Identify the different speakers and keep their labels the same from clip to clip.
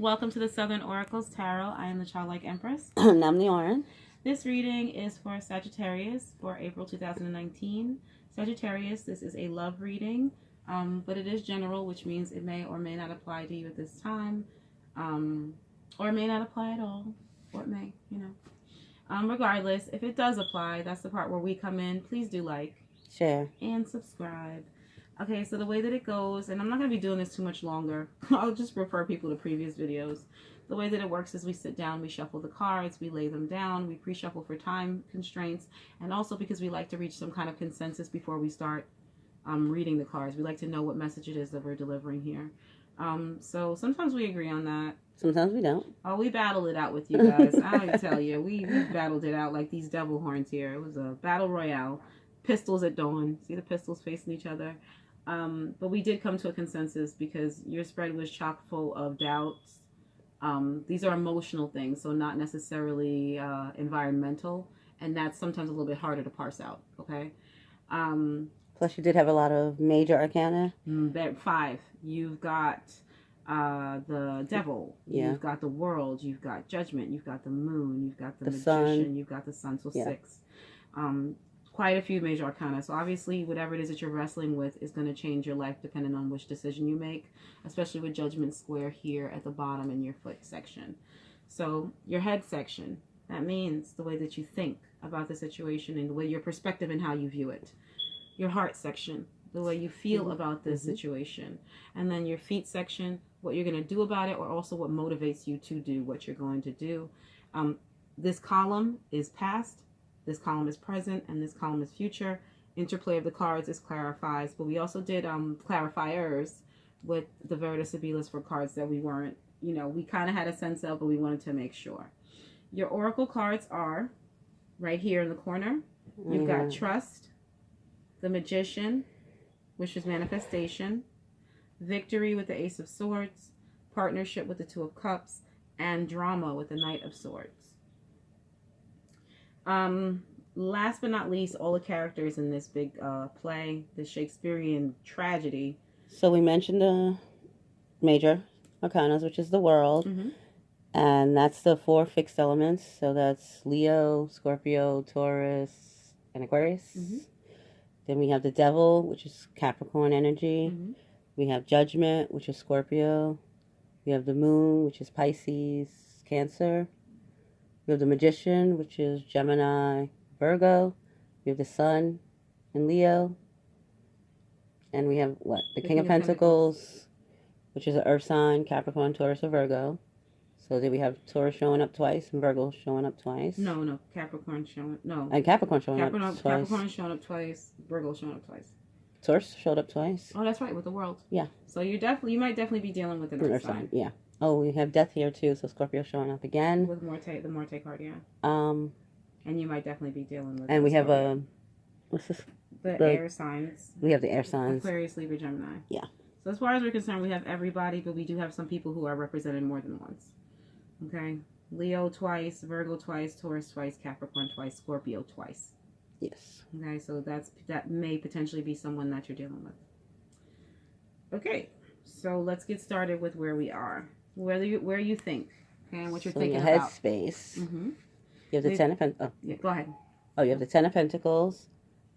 Speaker 1: Welcome to the Southern Oracles Tarot. I am the Childlike Empress.
Speaker 2: And I'm the Oran.
Speaker 1: This reading is for Sagittarius for April 2019. Sagittarius, this is a love reading, but it is general, which means it may or may not apply to you at this time, or it may not apply at all, or it may, Regardless, if it does apply, that's the part where we come in. Please do like,
Speaker 2: share,
Speaker 1: and subscribe. Okay, so the way that it goes, and I'm not going to be doing this too much longer. I'll just refer people to previous videos. The way that it works is we sit down, we shuffle the cards, we lay them down, we pre-shuffle for time constraints, and also because we like to reach some kind of consensus before we start reading the cards. We like to know what message it is that we're delivering here. So sometimes we agree on that.
Speaker 2: Sometimes we don't.
Speaker 1: Oh, we battled it out with you guys. I don't even tell you. We battled it out like these devil horns here. It was a battle royale. Pistols at dawn. See the pistols facing each other? But we did come to a consensus because your spread was chock full of doubts. These are emotional things, so not necessarily environmental, and that's sometimes a little bit harder to parse out, okay?
Speaker 2: Plus, you did have a lot of major arcana.
Speaker 1: 5. You've got the devil,
Speaker 2: yeah.
Speaker 1: You've got the world, you've got judgment, you've got the moon, you've got the magician,
Speaker 2: sun.
Speaker 1: You've got the sun, so
Speaker 2: yeah.
Speaker 1: 6. Quite a few major arcana. So obviously whatever it is that you're wrestling with is going to change your life depending on which decision you make, especially with judgment square here at the bottom in your foot section. So your head section, that means the way that you think about the situation and the way your perspective and how you view it. Your heart section, the way you feel about this situation. And then your feet section, what you're going to do about it, or also what motivates you to do what you're going to do. This column is past, this column is present, and this column is future. Interplay of the cards is clarifies, but we also did clarifiers with the Veritas Sibilas for cards that we weren't, we kind of had a sense of, but we wanted to make sure. Your oracle cards are right here in the corner. You've got Trust, the Magician, which is manifestation, Victory with the Ace of Swords, Partnership with the Two of Cups, and Drama with the Knight of Swords. Last but not least, all the characters in this big play, the Shakespearean tragedy.
Speaker 2: So we mentioned the major arcanas, which is the world, and that's the 4 fixed elements. So that's Leo, Scorpio, Taurus, and Aquarius. Then we have the devil, which is Capricorn energy. We have judgment, which is Scorpio. We have the moon, which is Pisces, Cancer. We have the magician, which is Gemini, Virgo. We have the sun in Leo. And we have what? The King of Pentacles, which is an earth sign, Capricorn, Taurus, or Virgo. So then we have Taurus showing up twice and Virgo showing up twice.
Speaker 1: No, Capricorn showing
Speaker 2: And Capricorn showing up twice.
Speaker 1: Capricorn showing up twice, Virgo showing up twice.
Speaker 2: Taurus showed up twice.
Speaker 1: Oh, that's right, with the world.
Speaker 2: Yeah.
Speaker 1: So you might definitely be dealing with an earth sign.
Speaker 2: Yeah. Oh, we have death here too, so Scorpio showing up again.
Speaker 1: With the Morte card, yeah. And you might definitely be dealing with.
Speaker 2: And we have what's this?
Speaker 1: The air signs.
Speaker 2: We have the air signs.
Speaker 1: Aquarius, Libra, Gemini.
Speaker 2: Yeah.
Speaker 1: So as far as we're concerned, we have everybody, but we do have some people who are represented more than once. Okay. Leo twice, Virgo twice, Taurus twice, Capricorn twice, Scorpio twice.
Speaker 2: Yes.
Speaker 1: Okay, so that may potentially be someone that you're dealing with. Okay, so let's get started with where we are. Where you think, okay, and what you're thinking
Speaker 2: your
Speaker 1: about.
Speaker 2: Headspace. You have the 10 of Pentacles.
Speaker 1: Yeah, go ahead.
Speaker 2: Oh, you have the 10 of Pentacles,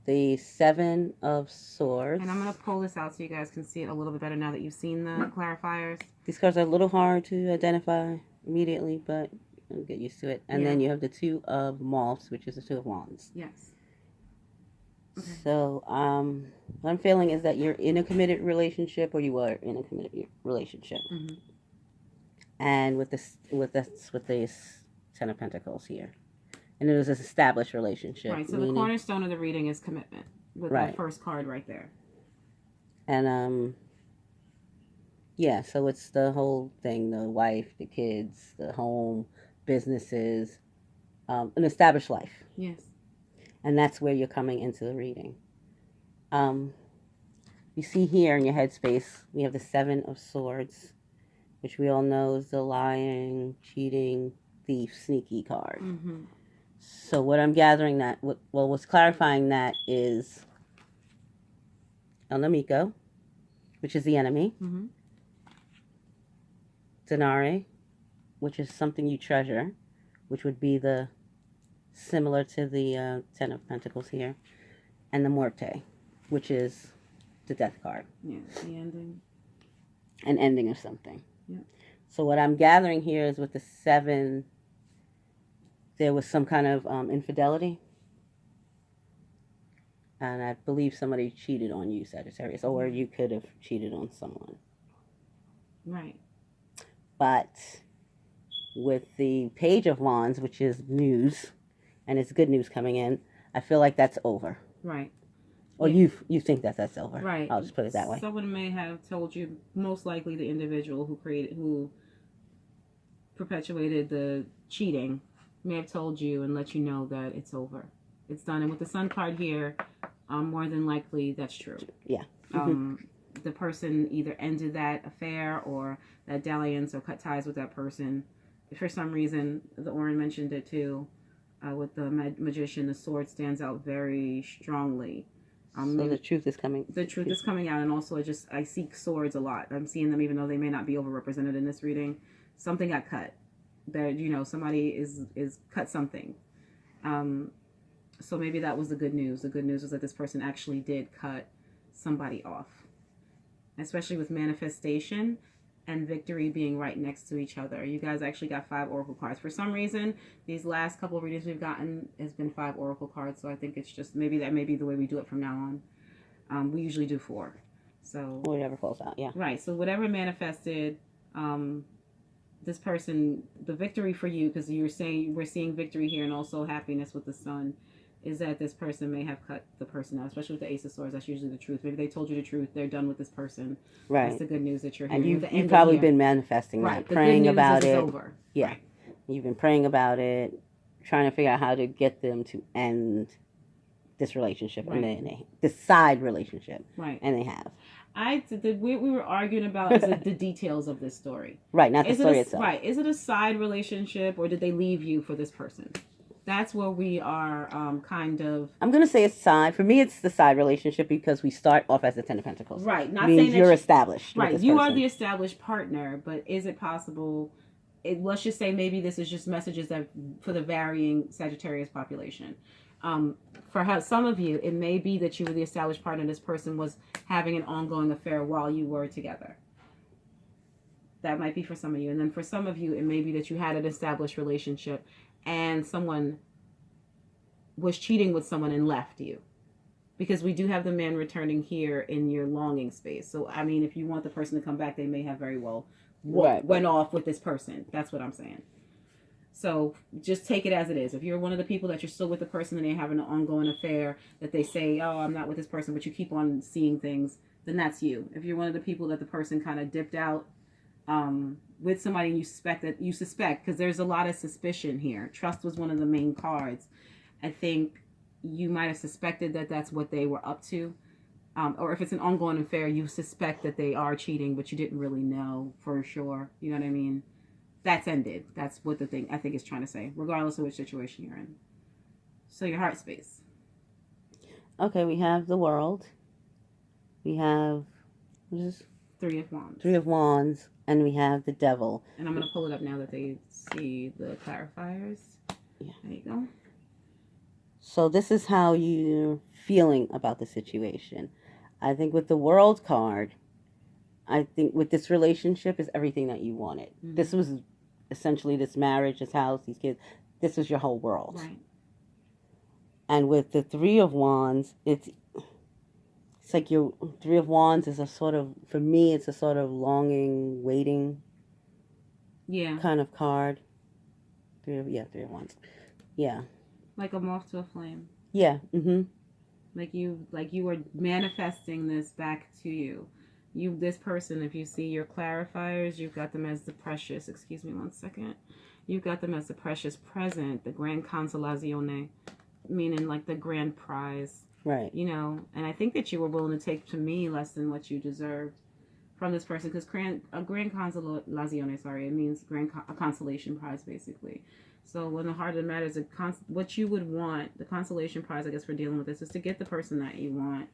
Speaker 2: the 7 of Swords.
Speaker 1: And I'm going to pull this out so you guys can see it a little bit better now that you've seen the clarifiers.
Speaker 2: These cards are a little hard to identify immediately, but you'll get used to it. And then you have the 2 of Moths, which is the 2 of Wands.
Speaker 1: Yes. Okay.
Speaker 2: So, what I'm feeling is that you're in a committed relationship, or you are in a committed relationship. And with this 10 of Pentacles here. And it was an established relationship.
Speaker 1: Right, so the cornerstone of the reading is commitment. With that first card right there.
Speaker 2: And, yeah, so it's the whole thing, the wife, the kids, the home, businesses, an established life.
Speaker 1: Yes.
Speaker 2: And that's where you're coming into the reading. You see here in your headspace, we have the 7 of Swords, which we all know is the lying, cheating, thief, sneaky card. So what I'm gathering what's clarifying that is El Nemico, which is the enemy. Denare, which is something you treasure, which would be the similar to the Ten of Pentacles here, and the Muerte, which is the Death card.
Speaker 1: Yeah, the ending.
Speaker 2: An ending of something.
Speaker 1: Yeah.
Speaker 2: So what I'm gathering here is with the 7, there was some kind of infidelity. And I believe somebody cheated on you, Sagittarius, or you could have cheated on someone.
Speaker 1: Right.
Speaker 2: But with the Page of Wands, which is news, and it's good news coming in, I feel like that's over.
Speaker 1: Right.
Speaker 2: Or you think that that's over.
Speaker 1: Right.
Speaker 2: I'll just put it that way.
Speaker 1: Someone may have told you, most likely the individual who perpetuated the cheating may have told you and let you know that it's over. It's done. And with the Sun card here, more than likely that's true.
Speaker 2: Yeah.
Speaker 1: The person either ended that affair or that dalliance or cut ties with that person. For some reason, the Orin mentioned it too. With the Magician, the sword stands out very strongly.
Speaker 2: So the truth is coming.
Speaker 1: The truth is coming out, and also I see swords a lot. I'm seeing them even though they may not be overrepresented in this reading. Something got cut. That somebody is cut something. So maybe that was the good news. The good news was that this person actually did cut somebody off. Especially with manifestation and victory being right next to each other. You guys actually got 5 oracle cards. For some reason, these last couple of readings we've gotten has been 5 oracle cards. So I think it's just maybe that may be the way we do it from now on. We usually do 4. So
Speaker 2: whatever falls out, yeah.
Speaker 1: Right. So whatever manifested, this person, the victory for you, because we're seeing victory here and also happiness with the Sun, is that this person may have cut the person out, especially with the Ace of Swords. That's usually the truth. Maybe they told you the truth. They're done with this person.
Speaker 2: Right.
Speaker 1: That's the good news that you're hearing.
Speaker 2: And you've probably been manifesting that, praying about it.
Speaker 1: It's over.
Speaker 2: Yeah.
Speaker 1: Right.
Speaker 2: You've been praying about it, trying to figure out how to get them to end this relationship,
Speaker 1: right.
Speaker 2: And they decide relationship,
Speaker 1: right?
Speaker 2: And they have.
Speaker 1: We were arguing about the details of this story,
Speaker 2: right? Not the story itself,
Speaker 1: right? Is it a side relationship, or did they leave you for this person? That's where we are kind of...
Speaker 2: I'm going to say it's side. For me, it's the side relationship because we start off as the Ten of Pentacles.
Speaker 1: Right. Not
Speaker 2: means
Speaker 1: saying that
Speaker 2: you're established.
Speaker 1: Right. You are the established partner, but is it possible... let's just say maybe this is just messages that for the varying Sagittarius population. For some of you, it may be that you were the established partner and this person was having an ongoing affair while you were together. That might be for some of you. And then for some of you, it may be that you had an established relationship and someone was cheating with someone and left you. Because we do have the man returning here in your longing space. So, I mean, if you want the person to come back, they may have very well went off with this person. That's what I'm saying. So, just take it as it is. If you're one of the people that you're still with the person and they're having an ongoing affair, that they say, oh, I'm not with this person, but you keep on seeing things, then that's you. If you're one of the people that the person kind of dipped out with somebody and you suspect, because there's a lot of suspicion here. Trust was one of the main cards. I think you might have suspected that that's what they were up to. Or if it's an ongoing affair, you suspect that they are cheating, but you didn't really know for sure. You know what I mean? That's ended. That's what the thing I think is trying to say, regardless of which situation you're in. So your heart space.
Speaker 2: Okay, we have the World. We have... what is
Speaker 1: 3 of Wands.
Speaker 2: 3 of Wands. And we have the Devil.
Speaker 1: And I'm going to pull it up now that they see the clarifiers. Yeah. There you go.
Speaker 2: So this is how you're feeling about the situation. I think with the World card, I think with this relationship is everything that you wanted. Mm-hmm. This was essentially this marriage, this house, these kids. This was your whole world.
Speaker 1: Right.
Speaker 2: And with the 3 of Wands, it's like your 3 of Wands is a sort of, for me, it's a sort of longing, waiting kind of card. 3 of Wands. Yeah.
Speaker 1: Like a moth to a flame.
Speaker 2: Yeah. Mm-hmm.
Speaker 1: Like you were manifesting this back to you. This person, if you see your clarifiers, you've got them as the precious, excuse me one second. You've got them as the precious present, the grand consolazione, meaning like the grand prize.
Speaker 2: Right.
Speaker 1: You know, and I think that you were willing to take to me less than what you deserved from this person, because a grand consolazione, it means a consolation prize, basically. So when the heart of the matter is what you would want, the consolation prize, I guess, for dealing with this is to get the person that you want,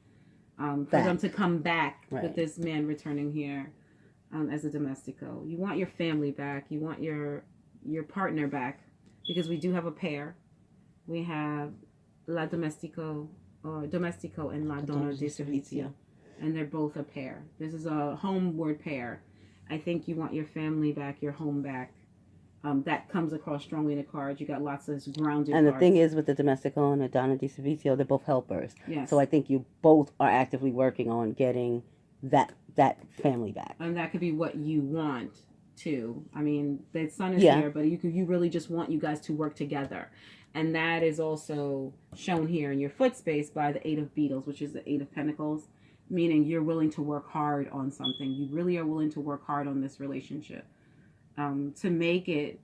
Speaker 1: for them to come back with this man returning here as a domestico. You want your family back. You want your your partner back, because we do have a pair. We have La Domestico, or Domestico, and La Donna di Servizio, and they're both a pair. This is a homeward pair. I think you want your family back, your home back. That comes across strongly in the cards. You got lots of grounded
Speaker 2: And the
Speaker 1: cards.
Speaker 2: thing is, with the Domestico and the Donna di Servizio, they're both helpers.
Speaker 1: Yes.
Speaker 2: So I think you both are actively working on getting that family back.
Speaker 1: And that could be what you want too. I mean, the sun is
Speaker 2: Yeah.
Speaker 1: here, but you really just want you guys to work together. And that is also shown here in your foot space by the 8 of Beetles, which is the 8 of Pentacles, meaning you're willing to work hard on something. You really are willing to work hard on this relationship. To make it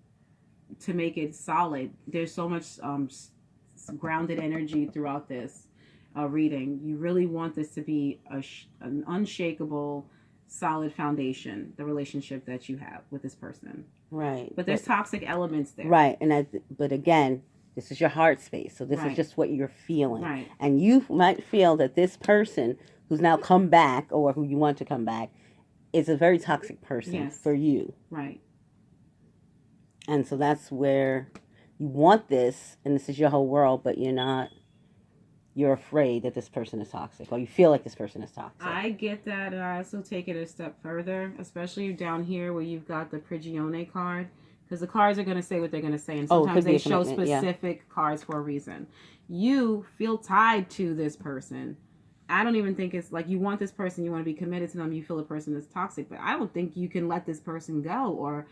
Speaker 1: solid. There's so much grounded energy throughout this reading. You really want this to be an unshakable, solid foundation, the relationship that you have with this person.
Speaker 2: Right.
Speaker 1: But there's toxic elements there.
Speaker 2: Right. But again, this is your heart space. So this
Speaker 1: Right.
Speaker 2: is just what you're feeling.
Speaker 1: Right.
Speaker 2: And you might feel that this person who's now come back, or who you want to come back, is a very toxic person
Speaker 1: Yes.
Speaker 2: for you.
Speaker 1: Right.
Speaker 2: And so that's where you want this, and this is your whole world, but you're afraid that this person is toxic, or you feel like this person is toxic.
Speaker 1: I get that, and I also take it a step further, especially down here where you've got the Prigione card, because the cards are going to say what they're going to say, and sometimes they show specific cards for a reason. You feel tied to this person. I don't even think it's like you want this person, you want to be committed to them, you feel the person is toxic, but I don't think you can let this person go, or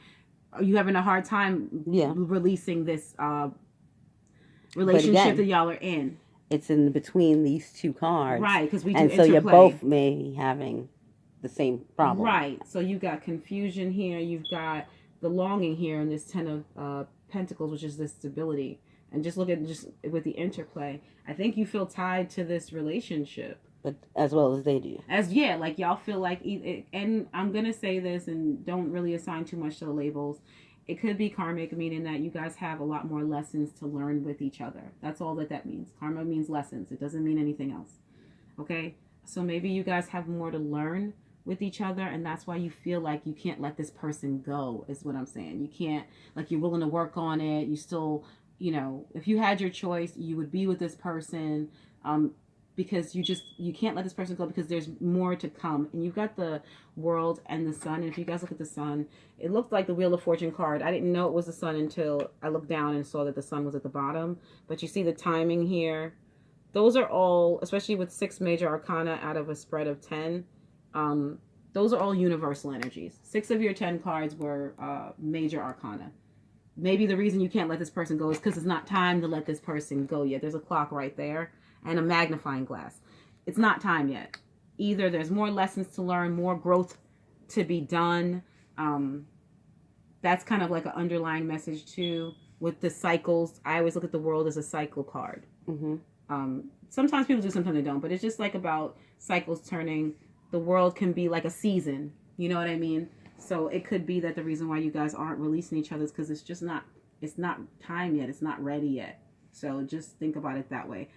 Speaker 1: are you having a hard time releasing this relationship that y'all are in?
Speaker 2: It's in between these two cards.
Speaker 1: Right, because we do
Speaker 2: interplay. So you both may be having the same problem.
Speaker 1: Right, so you got confusion here, you've got the longing here, and this 10 of Pentacles, which is this stability. And just look at with the interplay. I think you feel tied to this relationship.
Speaker 2: But as well as they do.
Speaker 1: Like y'all feel like, and I'm going to say this and don't really assign too much to the labels. It could be karmic, meaning that you guys have a lot more lessons to learn with each other. That's all that means. Karma means lessons. It doesn't mean anything else. Okay? So maybe you guys have more to learn with each other, and that's why you feel like you can't let this person go, is what I'm saying. You can't, like, you're willing to work on it. You still, if you had your choice, you would be with this person, because you can't let this person go, because there's more to come. And you've got the World and the Sun. And if you guys look at the Sun, it looked like the Wheel of Fortune card. I didn't know it was the Sun until I looked down and saw that the Sun was at the bottom. But you see the timing here. Those are all, especially with 6 major arcana out of a spread of 10, those are all universal energies. 6 of your 10 cards were major arcana. Maybe the reason you can't let this person go is because it's not time to let this person go yet. There's a clock right there and a magnifying glass. It's not time yet. Either there's more lessons to learn, more growth to be done. That's kind of like an underlying message too. With the cycles, I always look at the World as a cycle card.
Speaker 2: Mm-hmm.
Speaker 1: Sometimes people do, sometimes they don't. But it's just like about cycles turning. The World can be like a season. You know what I mean? So it could be that the reason why you guys aren't releasing each other is because it's not time yet. It's not ready yet. So just think about it that way.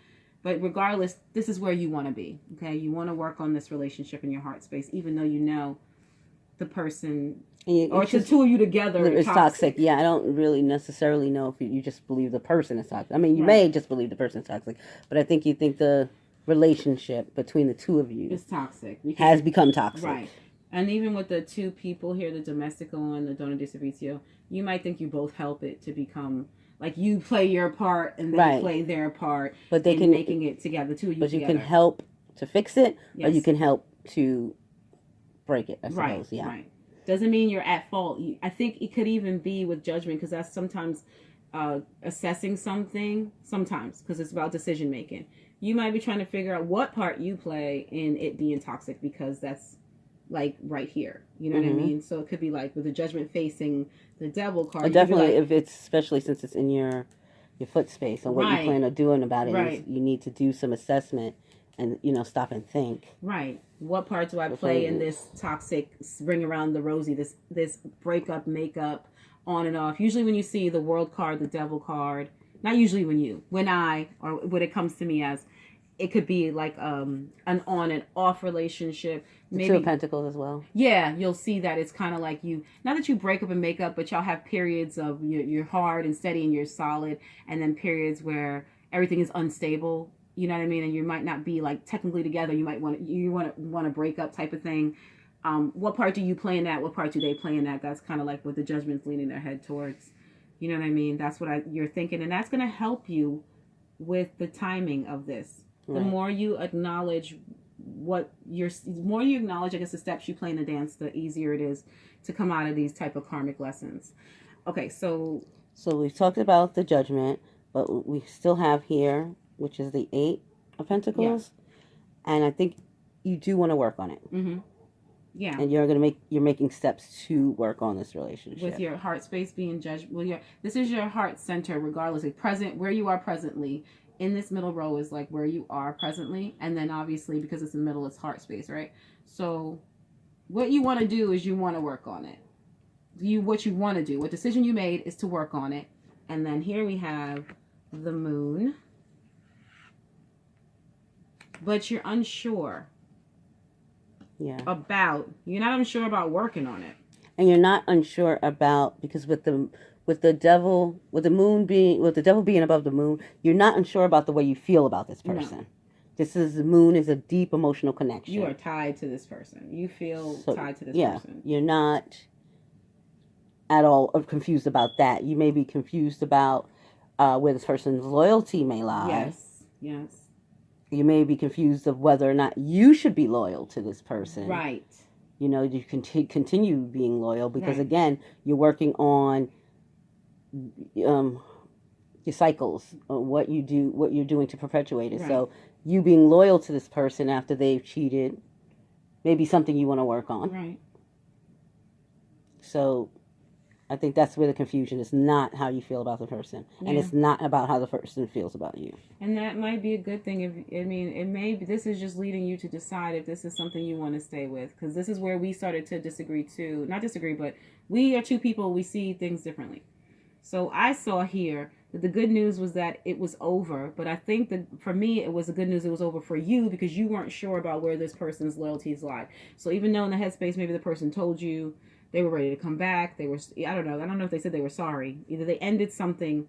Speaker 1: But regardless, this is where you want to be, okay? You want to work on this relationship in your heart space, even though you know the person, or the two of you together
Speaker 2: is toxic. Yeah, I don't really necessarily know if you just believe the person is toxic. I mean, you may just believe the person is toxic, but I think you think the relationship between the two of you
Speaker 1: is toxic.
Speaker 2: Has become toxic.
Speaker 1: Right. And even with the 2 people here, the Domestico and the Donna di Servizio, you might think you both help it to become... Like, you play your part and they play their part,
Speaker 2: but they can
Speaker 1: making it together, the two of you together.
Speaker 2: But you can help to fix it, or you can help to break it, I suppose.
Speaker 1: Right. Doesn't mean you're at fault. I think it could even be with judgment, because that's sometimes assessing something, because it's about decision making. You might be trying to figure out what part you play in it being toxic, because that's like right here. You know what I mean? So it could be like with the judgment facing the Devil card.
Speaker 2: Definitely, if it's, especially since it's in your foot space, and what you plan on doing about it is you need to do some assessment and, stop and think.
Speaker 1: Right. What part do I play in this toxic ring around the rosy, this breakup, makeup, on and off? Usually when you see the World card, the Devil card, not usually when it comes to me as, it could be like an on and off relationship.
Speaker 2: The Two of Pentacles as well.
Speaker 1: Yeah, you'll see that it's kind of like you, not that you break up and make up, but y'all have periods of you're hard and steady and you're solid, and then periods where everything is unstable. You know what I mean? And you might not be like technically together. You might want to break up type of thing. What part do you play in that? What part do they play in that? That's kind of like what the Judgment's leaning their head towards. You know what I mean? That's what you're thinking, and that's going to help you with the timing of this. The more you acknowledge more you acknowledge, I guess, the steps you play in the dance, the easier it is to come out of these type of karmic lessons. Okay, so
Speaker 2: we've talked about the Judgment, but we still have here, which is the Eight of Pentacles, and I think you do want to work on it.
Speaker 1: Mm-hmm. Yeah,
Speaker 2: and you're making steps to work on this relationship
Speaker 1: with your heart space being judged. Well, this is your heart center, regardless of where you are presently. In this middle row is like where you are presently, and then obviously because it's in the middle, it's heart space, right? So what you want to do is you want to work on it. What you want to do, what decision you made is to work on it. And then here we have the Moon, but you're unsure about, you're not unsure about working on it,
Speaker 2: and you're not unsure about, because with the devil being above the moon, you're not unsure about the way you feel about this person. No. The moon is a deep emotional connection.
Speaker 1: You are tied to this person. You feel tied to this person.
Speaker 2: You're not at all confused about that. You may be confused about where this person's loyalty may lie.
Speaker 1: Yes.
Speaker 2: You may be confused of whether or not you should be loyal to this person.
Speaker 1: Right.
Speaker 2: You know, you can continue being loyal because, again, you're working on your cycles, what you're doing to perpetuate it. Right. So you being loyal to this person after they've cheated may be something you want to work on.
Speaker 1: Right.
Speaker 2: So I think that's where the confusion is, not how you feel about the person. Yeah. And it's not about how the person feels about you.
Speaker 1: And that might be a good thing. This is just leading you to decide if this is something you want to stay with. Because this is where we started to disagree too. Not disagree, but we are two people, we see things differently. So I saw here that the good news was that it was over. But I think that for me, it was the good news it was over for you because you weren't sure about where this person's loyalties lie. So even though in the headspace, maybe the person told you they were ready to come back, they were, I don't know if they said they were sorry. Either they ended something,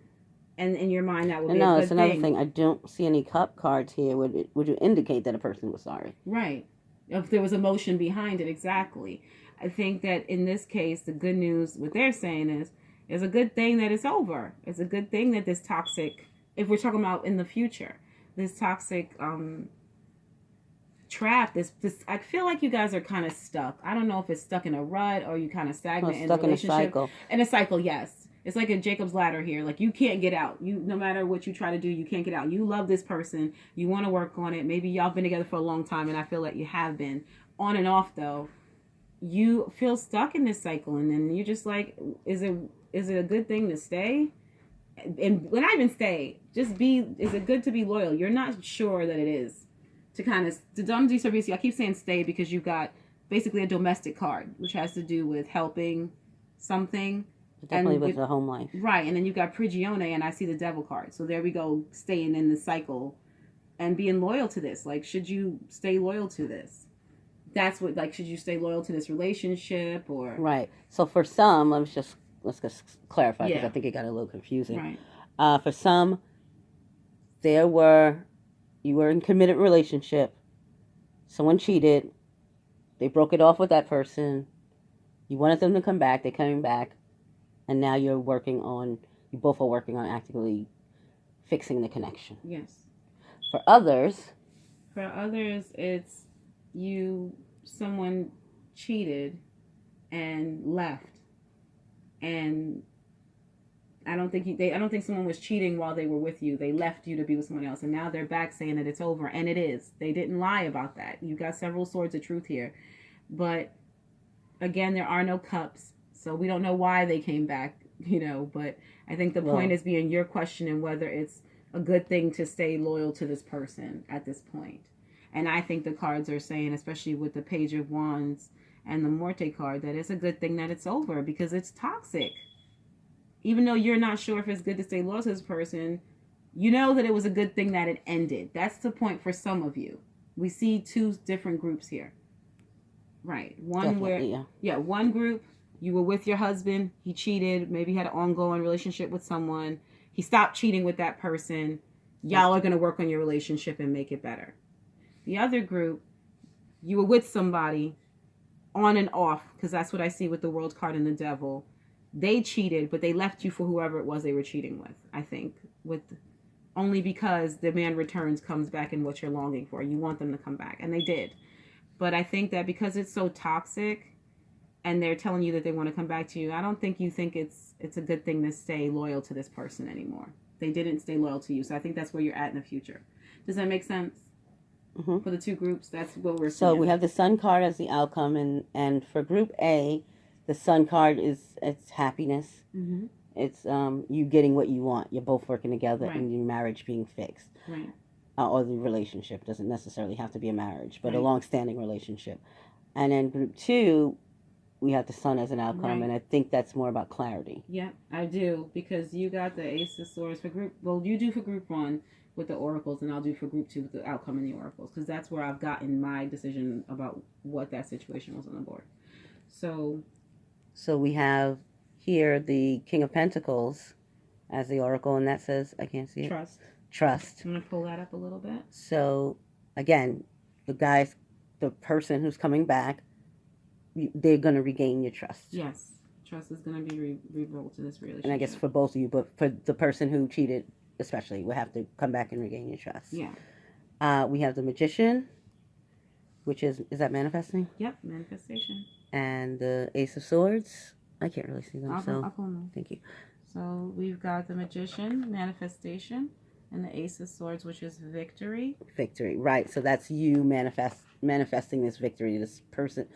Speaker 1: and in your mind that would be a good thing. No, it's another thing.
Speaker 2: I don't see any cup cards here. Would you indicate that a person was sorry?
Speaker 1: Right. If there was emotion behind it, exactly. I think that in this case, the good news, what they're saying is, it's a good thing that it's over. It's a good thing that this toxic, if we're talking about in the future, this toxic trap, this I feel like you guys are kind of stuck. I don't know if it's stuck in a rut or you kind of stagnant in a relationship.
Speaker 2: Stuck in a cycle.
Speaker 1: In a cycle, yes. It's like a Jacob's ladder here. Like you can't get out. No matter what you try to do, you can't get out. You love this person. You want to work on it. Maybe y'all been together for a long time, and I feel like you have been. On and off though, you feel stuck in this cycle, and then you're just like, is it a good thing to stay? And when I even stay, is it good to be loyal? You're not sure that it is. To Dom Di Servicio, I keep saying stay because you've got basically a domestic card, which has to do with helping something.
Speaker 2: Definitely with the home life.
Speaker 1: Right, and then you've got Prigione, and I see the devil card. So there we go, staying in the cycle and being loyal to this. Like, should you stay loyal to this? That's what, like, should you stay loyal to this relationship or?
Speaker 2: Right. So for some, let's just clarify because I think it got a little confusing. Right. For some, you were in a committed relationship. Someone cheated. They broke it off with that person. You wanted them to come back. They're coming back. And now you both are working on actively fixing the connection.
Speaker 1: Yes.
Speaker 2: For others, it's someone cheated and left. And I don't think someone was cheating while they were with you. They left you to be with someone else. And now they're back saying that it's over. And it is. They didn't lie about that. You got several swords of truth here. But again, there are no cups. So we don't know why they came back, but I think the point is being you're questioning whether it's a good thing to stay loyal to this person at this point. And I think the cards are saying, especially with the Page of Wands and the Morte card, that it's a good thing that it's over because it's toxic. Even though you're not sure if it's good to stay loyal to this person,
Speaker 1: You know that it was a good thing that it ended. That's the point for some of you. We see two different groups here. Right. One
Speaker 2: Definitely,
Speaker 1: where, yeah, one group, you were with your husband, he cheated, maybe had an ongoing relationship with someone, he stopped cheating with that person, y'all are going to work on your relationship and make it better. The other group, you were with somebody on and off, because that's what I see with the World card and the Devil. They cheated, but they left you for whoever it was they were cheating with, I think, with only because the man returns, comes back in what you're longing for. You want them to come back, and they did. But I think that because it's so toxic and they're telling you that they want to come back to you, I don't think you think it's a good thing to stay loyal to this person anymore. They didn't stay loyal to you. So I think that's where you're at in the future. Does that make sense? Mm-hmm. For the two groups, that's what we're seeing.
Speaker 2: So we have the Sun card as the outcome, and for Group A, the Sun card it's happiness. Mm-hmm. It's you getting what you want. You're both working together, right, and your marriage being fixed.
Speaker 1: Right.
Speaker 2: Or the relationship doesn't necessarily have to be a marriage, but right, a long-standing relationship. And then Group 2, we have the Sun as an outcome, right, and I think that's more about clarity.
Speaker 1: Yeah, I do, because you got the Ace of Swords for you do for Group 1 with the oracles, and I'll do for Group 2 with the outcome and the oracles, because that's where I've gotten my decision about what that situation was on the board. So
Speaker 2: we have here the King of Pentacles as the oracle, and that says, I can't see it. Trust.
Speaker 1: I'm going to pull that up a little bit.
Speaker 2: So, again, the person who's coming back, they're going to regain your trust.
Speaker 1: Yes. Trust is going to be rebuilt to this relationship.
Speaker 2: And I guess for both of you, but for the person who cheated, especially, will have to come back and regain your trust.
Speaker 1: Yeah.
Speaker 2: We have the Magician, which is that manifesting?
Speaker 1: Yep, manifestation.
Speaker 2: And the Ace of Swords. I can't really see them,
Speaker 1: I'll pull them.
Speaker 2: Thank you.
Speaker 1: So we've got the Magician, manifestation, and the Ace of Swords, which is victory.
Speaker 2: Victory, right. So that's you manifesting this victory, this person.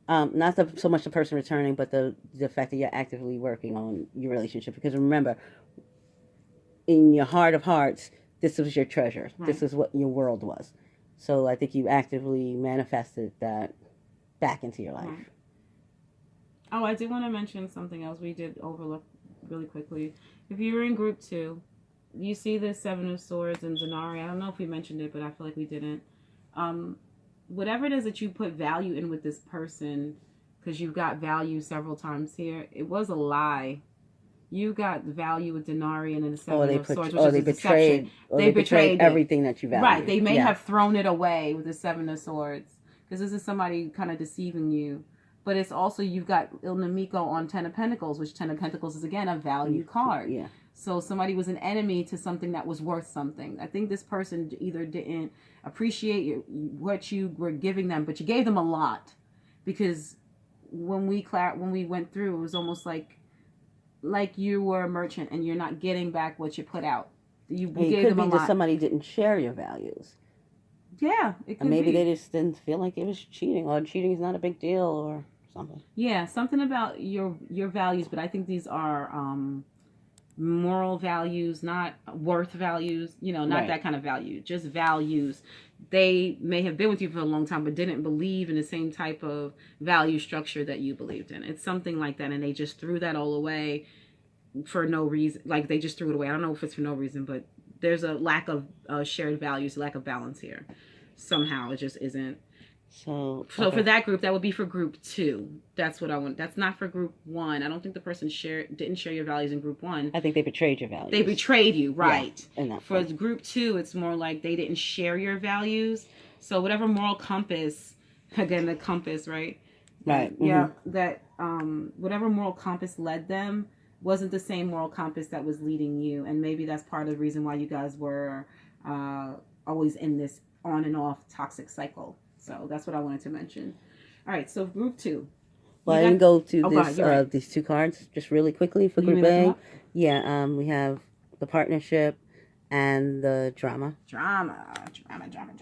Speaker 2: Not so much the person returning, but the fact that you're actively working on your relationship. Because remember, in your heart of hearts, this was your treasure. Right. This is what your world was. So I think you actively manifested that back into your life. Right.
Speaker 1: Oh, I do want to mention something else we did overlook really quickly. If you were in Group 2, you see the Seven of Swords and Denari. I don't know if we mentioned it, but I feel like we didn't. Whatever it is that you put value in with this person, because you've got value several times here, it was a lie. You got value with Denari and then the Seven of Swords, which is a deception. They betrayed
Speaker 2: everything that you value.
Speaker 1: Right. They may have thrown it away with the Seven of Swords, because this is somebody kind of deceiving you. But it's also, you've got Il Nemico on Ten of Pentacles, which Ten of Pentacles is, again, a value card.
Speaker 2: Yeah.
Speaker 1: So somebody was an enemy to something that was worth something. I think this person either didn't appreciate what you were giving them, but you gave them a lot. Because when we went through, it was almost like you were a merchant and you're not getting back what you put out. You gave them a lot.
Speaker 2: That somebody didn't share your values.
Speaker 1: Yeah, it could
Speaker 2: and maybe
Speaker 1: be.
Speaker 2: They just didn't feel like it was cheating, or cheating is not a big deal, or something.
Speaker 1: Yeah, something about your values, but I think these are moral values, not worth values, not right, that kind of value, just values. They may have been with you for a long time, but didn't believe in the same type of value structure that you believed in. It's something like that, and they just threw that all away for no reason. Like, they just threw it away. I don't know if it's for no reason, but there's a lack of shared values, lack of balance here. Somehow it just isn't. So okay, for that group, that would be for Group 2. That's what I want. That's not for Group 1. I don't think the person didn't share your values in Group 1.
Speaker 2: I think they betrayed your values.
Speaker 1: They betrayed you, right?
Speaker 2: Yeah,
Speaker 1: for Group 2, it's more like they didn't share your values. So whatever moral compass, again, the compass, right?
Speaker 2: Right.
Speaker 1: Yeah, mm-hmm. That whatever moral compass led them wasn't the same moral compass that was leading you, and maybe that's part of the reason why you guys were always in this on and off toxic cycle. So that's what I wanted to mention. All right, so Group 2.
Speaker 2: Well, I didn't go to these two cards just really quickly for Group A. Yeah, we have the partnership and the drama.
Speaker 1: Drama.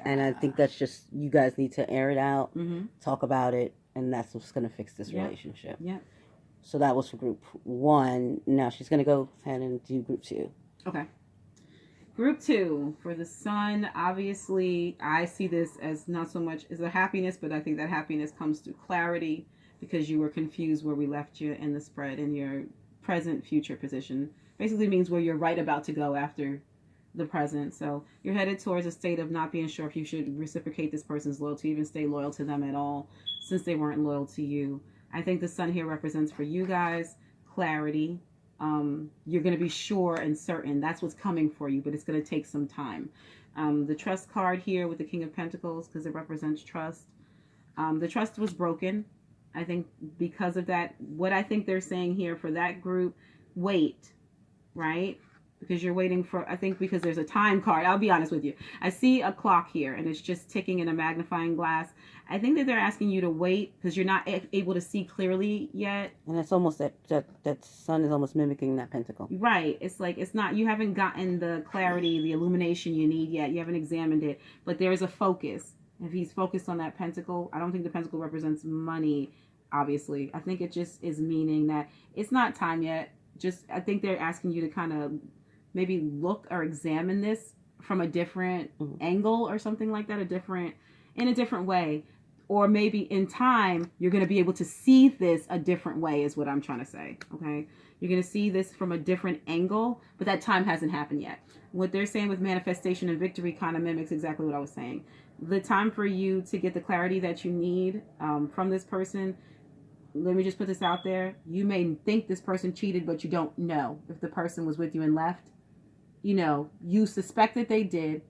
Speaker 2: And I think that's just, you guys need to air it out, talk about it, and that's what's going to fix this relationship.
Speaker 1: Yeah.
Speaker 2: So that was for Group 1. Now she's going to go ahead and do Group 2.
Speaker 1: Okay. Group 2, for the Sun, obviously, I see this as not so much as a happiness, but I think that happiness comes through clarity, because you were confused where we left you in the spread in your present future position. Basically means where you're right about to go after the present. So you're headed towards a state of not being sure if you should reciprocate this person's loyalty, even stay loyal to them at all, since they weren't loyal to you. I think the sun here represents for you guys clarity. You're going to be sure and certain. That's what's coming for you, but it's going to take some time. The trust card here with the King of Pentacles, because it represents trust. The trust was broken. I think because of that, what I think they're saying here for that group, wait, right? Because you're waiting for, I think because there's a time card. I'll be honest with you. I see a clock here and it's just ticking in a magnifying glass. I think that they're asking you to wait because you're not able to see clearly yet.
Speaker 2: And it's almost that sun is almost mimicking that pentacle.
Speaker 1: Right. It's like, it's not, you haven't gotten the clarity, the illumination you need yet. You haven't examined it, but there is a focus. If he's focused on that pentacle, I don't think the pentacle represents money, obviously. I think it just is meaning that it's not time yet. Just, I think they're asking you to kind of maybe look or examine this from a different angle or something like that, in a different way. Or maybe in time, you're going to be able to see this a different way is what I'm trying to say, okay? You're going to see this from a different angle, but that time hasn't happened yet. What they're saying with manifestation and victory kind of mimics exactly what I was saying. The time for you to get the clarity that you need from this person, let me just put this out there. You may think this person cheated, but you don't know if the person was with you and left. You know, you suspect that they did,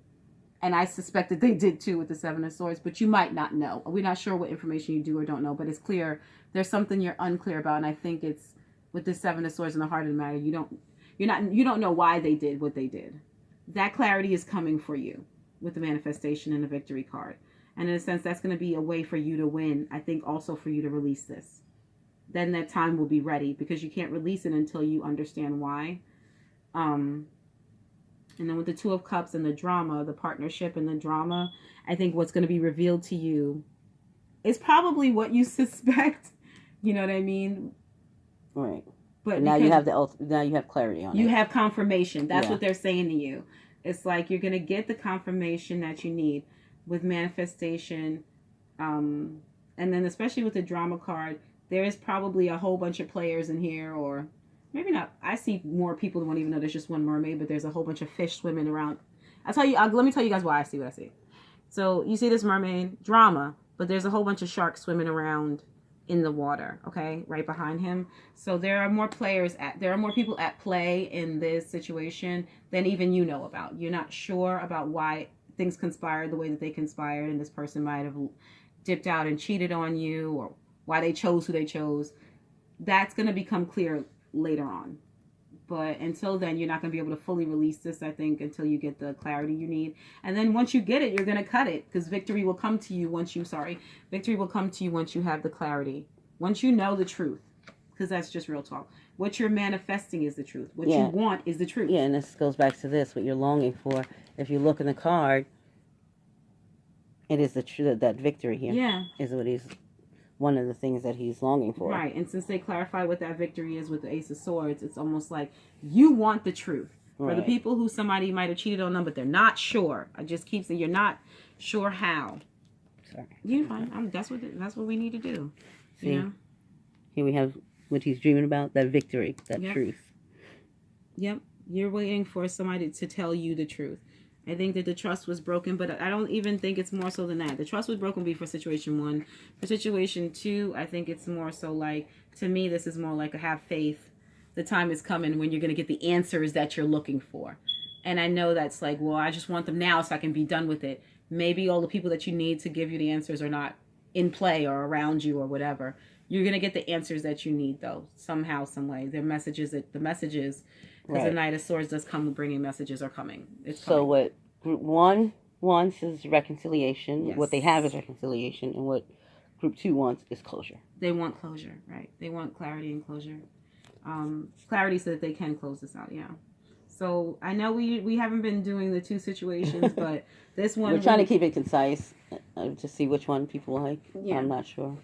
Speaker 1: and I suspect that they did too with the Seven of Swords, but you might not know. We're not sure what information you do or don't know, but it's clear there's something you're unclear about, and I think it's with the Seven of Swords and the heart of the matter. You don't know why they did what they did. That clarity is coming for you with the manifestation and the victory card, and in a sense, that's going to be a way for you to win. I think also for you to release this. Then that time will be ready because you can't release it until you understand why. And then with the Two of Cups and the drama, the partnership and the drama, I think what's going to be revealed to you is probably what you suspect. You know what I mean?
Speaker 2: Right. But now you have clarity on it. You have confirmation.
Speaker 1: That's what they're saying to you. It's like you're going to get the confirmation that you need with manifestation. And then especially with the drama card, there is probably a whole bunch of players in here, or maybe not. I see more people than won't even know there's just one mermaid, but there's a whole bunch of fish swimming around. Let me tell you guys why I see what I see. So you see this mermaid, drama, but there's a whole bunch of sharks swimming around in the water, okay, right behind him. So there are more people at play in this situation than even you know about. You're not sure about why things conspired the way that they conspired, and this person might have dipped out and cheated on you, or why they chose who they chose. That's going to become clear later on. But until then, you're not going to be able to fully release this, I think, until you get the clarity you need. And then once you get it, you're going to cut it, because victory will come to you once you have the clarity. Once you know the truth, because that's just real talk. What you're manifesting is the truth. What you want is the truth.
Speaker 2: Yeah, and this goes back to this, what you're longing for. If you look in the card, it is the truth, that victory here is what he's... one of the things that he's longing for.
Speaker 1: Right. And since they clarify what that victory is with the Ace of Swords, it's almost like you want the truth. Right. For the people who somebody might have cheated on them, but they're not sure. I just keep saying you're not sure how.
Speaker 2: Sorry.
Speaker 1: You're fine. That's what we need to do.
Speaker 2: See,
Speaker 1: you know?
Speaker 2: Here we have what he's dreaming about, that victory, that truth.
Speaker 1: Yep. You're waiting for somebody to tell you the truth. I think that the trust was broken, but I don't even think it's more so than that. The trust was broken before situation 1. For situation 2, I think it's more so like, to me, this is more like a have faith. The time is coming when you're going to get the answers that you're looking for. And I know that's like, well, I just want them now so I can be done with it. Maybe all the people that you need to give you the answers are not in play or around you or whatever. You're going to get the answers that you need, though, somehow, some way. The messages, because the Knight of Swords does come bringing messages are coming. It's coming.
Speaker 2: So what Group 1 wants is reconciliation. Yes. What they have is reconciliation. And what Group 2 wants is closure.
Speaker 1: They want closure, right? They want clarity and closure. Clarity so that they can close this out, yeah. So I know we haven't been doing the 2 situations, but this one...
Speaker 2: We're trying to keep it concise to see which one people like. Yeah. I'm not sure.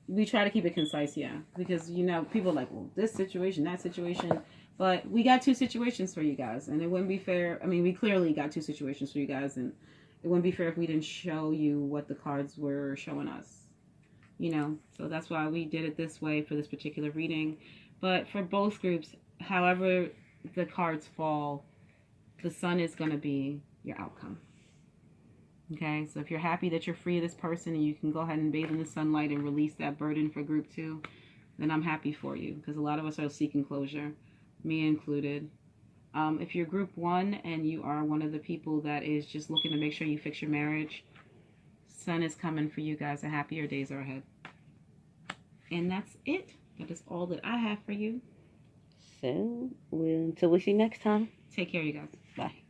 Speaker 1: We try to keep it concise, yeah. Because, people are like, well, this situation, that situation... But we got 2 situations for you guys, and it wouldn't be fair. I mean, we clearly got 2 situations for you guys, and it wouldn't be fair if we didn't show you what the cards were showing us. So that's why we did it this way for this particular reading. But for both groups, however the cards fall, the sun is going to be your outcome. Okay, so if you're happy that you're free of this person and you can go ahead and bathe in the sunlight and release that burden for group 2, then I'm happy for you, because a lot of us are seeking closure, me included. If you're group 1 and you are one of the people that is just looking to make sure you fix your marriage, sun is coming for you guys, and happier days are ahead. And that's it. That is all that I have for you.
Speaker 2: So, until we see you next time.
Speaker 1: Take care, you guys.
Speaker 2: Bye.